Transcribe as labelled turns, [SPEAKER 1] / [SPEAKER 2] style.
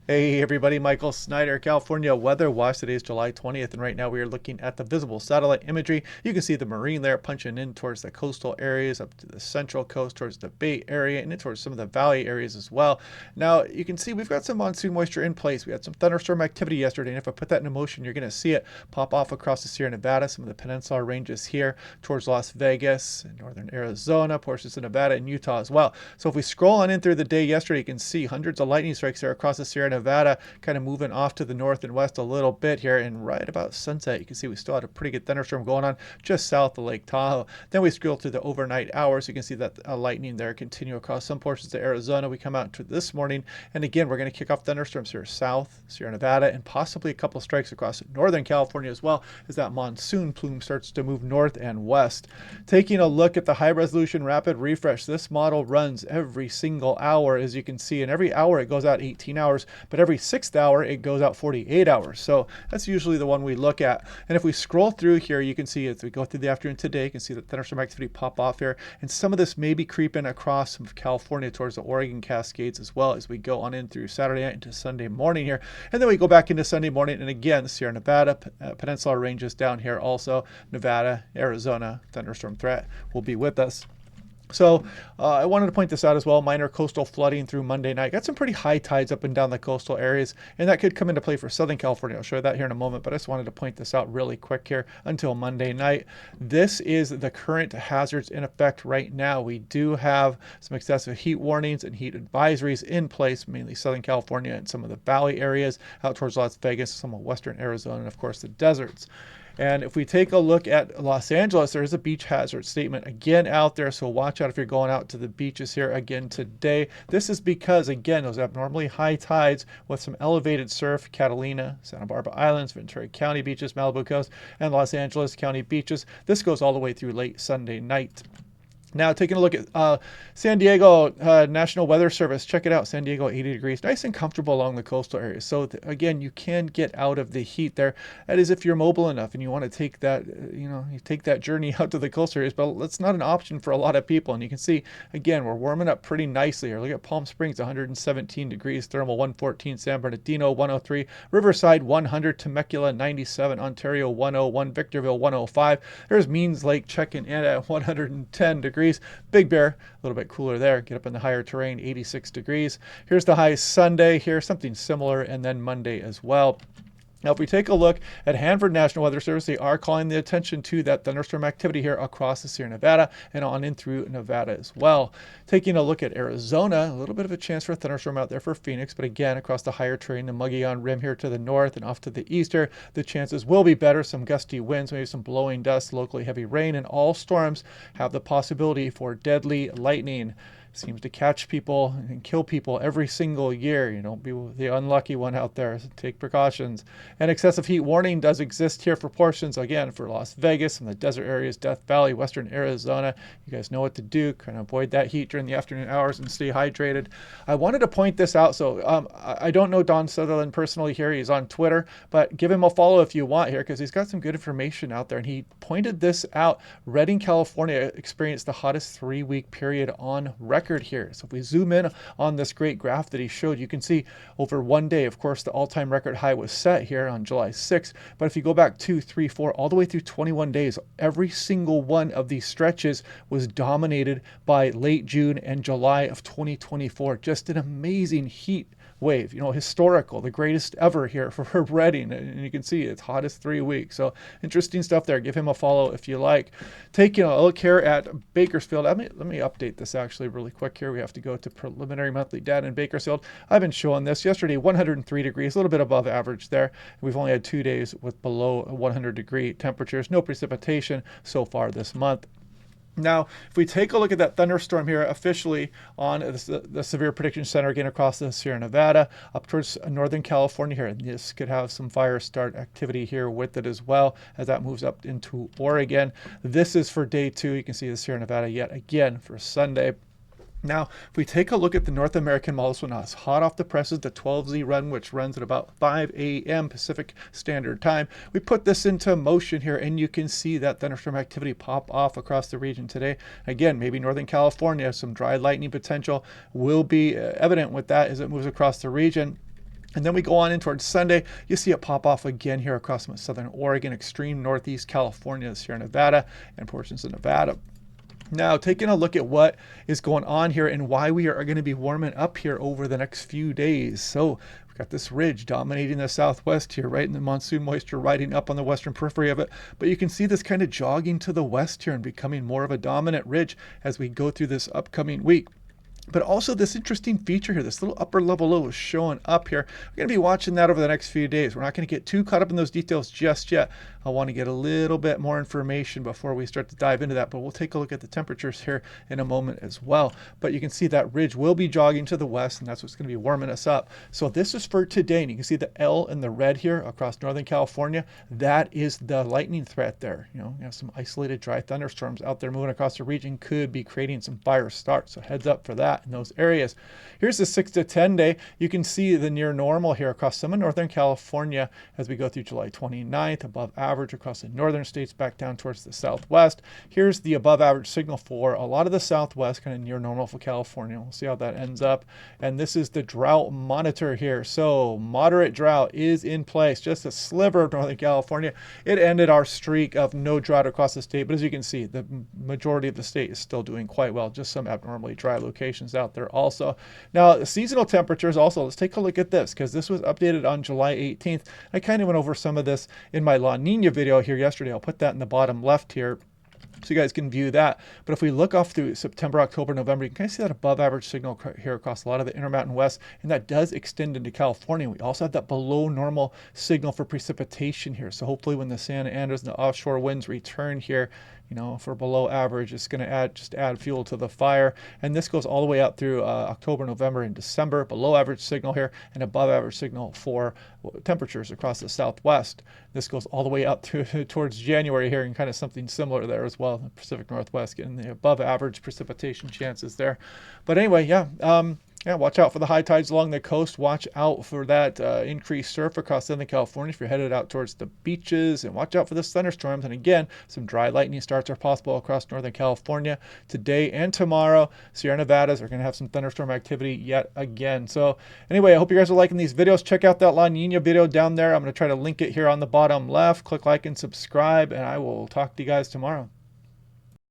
[SPEAKER 1] Hey everybody, Michael Snyder, California Weather Watch. Today is July 20th, and right now we are looking at the visible satellite imagery. You can see the marine layer punching in towards the coastal areas, up to the central coast, towards the Bay Area, and in towards some of the valley areas as well. Now, you can see we've got some monsoon moisture in place. We had some thunderstorm activity yesterday, and if I put that into motion, you're going to see it pop off across the Sierra Nevada, some of the peninsula ranges here, towards Las Vegas, northern Arizona, portions of Nevada, and Utah as well. So if we scroll on in through the day yesterday, you can see hundreds of lightning strikes there across the Sierra Nevada, kind of moving off to the north and west a little bit here, and right about sunset you can see we still had a pretty good thunderstorm going on just south of Lake Tahoe. Then we scroll to the overnight hours. You can see that lightning there continue across some portions of Arizona. We come out to this morning, and again we're going to kick off thunderstorms here south Sierra Nevada, and possibly a couple of strikes across northern California as well, as that monsoon plume starts to move north and west. Taking a look at the high resolution rapid refresh, this model runs every single hour, as you can see, and every hour it goes out 18 hours, but every sixth hour it goes out 48 hours. So that's usually the one we look at. And if we scroll through here, you can see as we go through the afternoon today, you can see the thunderstorm activity pop off here, and some of this may be creeping across from California towards the Oregon Cascades as well as we go on in through Saturday night into Sunday morning here. And then we go back into Sunday morning, and again the Sierra Nevada peninsula ranges down here also, Nevada, Arizona, thunderstorm threat will be with us. So I wanted to point this out as well. Minor coastal flooding through Monday night. Got some pretty high tides up and down the coastal areas, and that could come into play for Southern California. I'll show you that here in a moment, but I just wanted to point this out really quick here until Monday night. This is the current hazards in effect right now. We do have some excessive heat warnings and heat advisories in place, mainly Southern California and some of the valley areas out towards Las Vegas, some of western Arizona, and of course the deserts. And if we take a look at Los Angeles, there is a beach hazard statement again out there. So watch out if you're going out to the beaches here again today. This is because, again, those abnormally high tides with some elevated surf, Catalina, Santa Barbara Islands, Ventura County beaches, Malibu Coast, and Los Angeles County beaches. This goes all the way through late Sunday night. Now, taking a look at San Diego National Weather Service. Check it out. San Diego, 80 degrees. Nice and comfortable along the coastal areas. So, again, you can get out of the heat there. That is if you're mobile enough and you want to take that, you take that journey out to the coastal areas. But that's not an option for a lot of people. And you can see, again, we're warming up pretty nicely here. Look at Palm Springs, 117 degrees. Thermal, 114. San Bernardino, 103. Riverside, 100. Temecula, 97. Ontario, 101. Victorville, 105. There's Means Lake checking in at 110 degrees. Big Bear, a little bit cooler there. Get up in the higher terrain, 86 degrees. Here's the high Sunday here, something similar, and then Monday as well. Now, if we take a look at Hanford National Weather Service, they are calling the attention to that thunderstorm activity here across the Sierra Nevada and on in through Nevada as well. Taking a look at Arizona, a little bit of a chance for a thunderstorm out there for Phoenix, but again, across the higher terrain, the Mogollon Rim here to the north and off to the eastern, the chances will be better. Some gusty winds, maybe some blowing dust, locally heavy rain, and all storms have the possibility for deadly lightning. Seems to catch people and kill people every single year. You don't be the unlucky one out there. So take precautions. An excessive heat warning does exist here for portions, again, for Las Vegas and the desert areas, Death Valley, western Arizona. You guys know what to do. Kind of avoid that heat during the afternoon hours and stay hydrated. I wanted to point this out. So I don't know Don Sutherland personally here. He's on Twitter, but give him a follow if you want here, because he's got some good information out there. And he pointed this out. Redding, California experienced the hottest 3-week period on record here. So if we zoom in on this great graph that he showed, you can see over one day, of course, the all-time record high was set here on July 6th. But if you go back 2, 3, 4, all the way through 21 days, every single one of these stretches was dominated by late June and July of 2024. Just an amazing heat wave, historical, the greatest ever here for Redding. And you can see it's hottest 3 weeks. So interesting stuff there. Give him a follow if you like. Taking a look here at Bakersfield. Let me update this actually really quick here. We have to go to preliminary monthly data in Bakersfield. I've been showing this yesterday, 103 degrees, a little bit above average there. We've only had 2 days with below 100 degree temperatures. No precipitation so far this month. Now, if we take a look at that thunderstorm here officially on the Severe Prediction Center, again across the Sierra Nevada, up towards northern California here, and this could have some fire start activity here with it as well as that moves up into Oregon. This is for day 2. You can see the Sierra Nevada yet again for Sunday. Now, if we take a look at the North American model, so now it's hot off the presses, the 12Z run, which runs at about 5 a.m. Pacific Standard Time. We put this into motion here, and you can see that thunderstorm activity pop off across the region today. Again, maybe Northern California, some dry lightning potential will be evident with that as it moves across the region. And then we go on in towards Sunday. You see it pop off again here across some southern Oregon, extreme northeast California, Sierra Nevada, and portions of Nevada. Now, taking a look at what is going on here and why we are going to be warming up here over the next few days. So we've got this ridge dominating the southwest here, right? And the monsoon moisture riding up on the western periphery of it. But you can see this kind of jogging to the west here and becoming more of a dominant ridge as we go through this upcoming week. But also this interesting feature here, this little upper level low is showing up here. We're going to be watching that over the next few days. We're not going to get too caught up in those details just yet. I want to get a little bit more information before we start to dive into that, but we'll take a look at the temperatures here in a moment as well. But you can see that ridge will be jogging to the west, and that's what's going to be warming us up. So this is for today, and you can see the L in the red here across Northern California. That is the lightning threat there. You have some isolated dry thunderstorms out there moving across the region, could be creating some fire starts. So heads up for that in those areas. Here's the 6 to 10 day. You can see the near normal here across some of Northern California as we go through July 29th, above average across the northern states back down towards the southwest. Here's the above average signal for a lot of the southwest, kind of near normal for California. We'll see how that ends up. And this is the drought monitor here. So moderate drought is in place, just a sliver of Northern California. It ended our streak of no drought across the state, but as you can see, the majority of the state is still doing quite well, just some abnormally dry locations out there also. Now, seasonal temperatures also, let's take a look at this because this was updated on July 18th. I kind of went over some of this in my La Nina video here yesterday. I'll put that in the bottom left here so you guys can view that. But if we look off through September, October, November, you can kind of see that above average signal here across a lot of the Intermountain West, and that does extend into California. We also have that below normal signal for precipitation here. So hopefully when the Santa Andres and the offshore winds return here, if we're below average, it's going to just add fuel to the fire. And this goes all the way up through October, November, and December. Below average signal here and above average signal for temperatures across the southwest. This goes all the way up towards January here, and kind of something similar there as well. The Pacific Northwest getting the above average precipitation chances there. But anyway, yeah, watch out for the high tides along the coast. Watch out for that increased surf across Southern California if you're headed out towards the beaches. And watch out for the thunderstorms. And again, some dry lightning starts are possible across Northern California today and tomorrow. Sierra Nevadas are going to have some thunderstorm activity yet again. So anyway, I hope you guys are liking these videos. Check out that La Nina video down there. I'm going to try to link it here on the bottom left. Click like and subscribe, and I will talk to you guys tomorrow.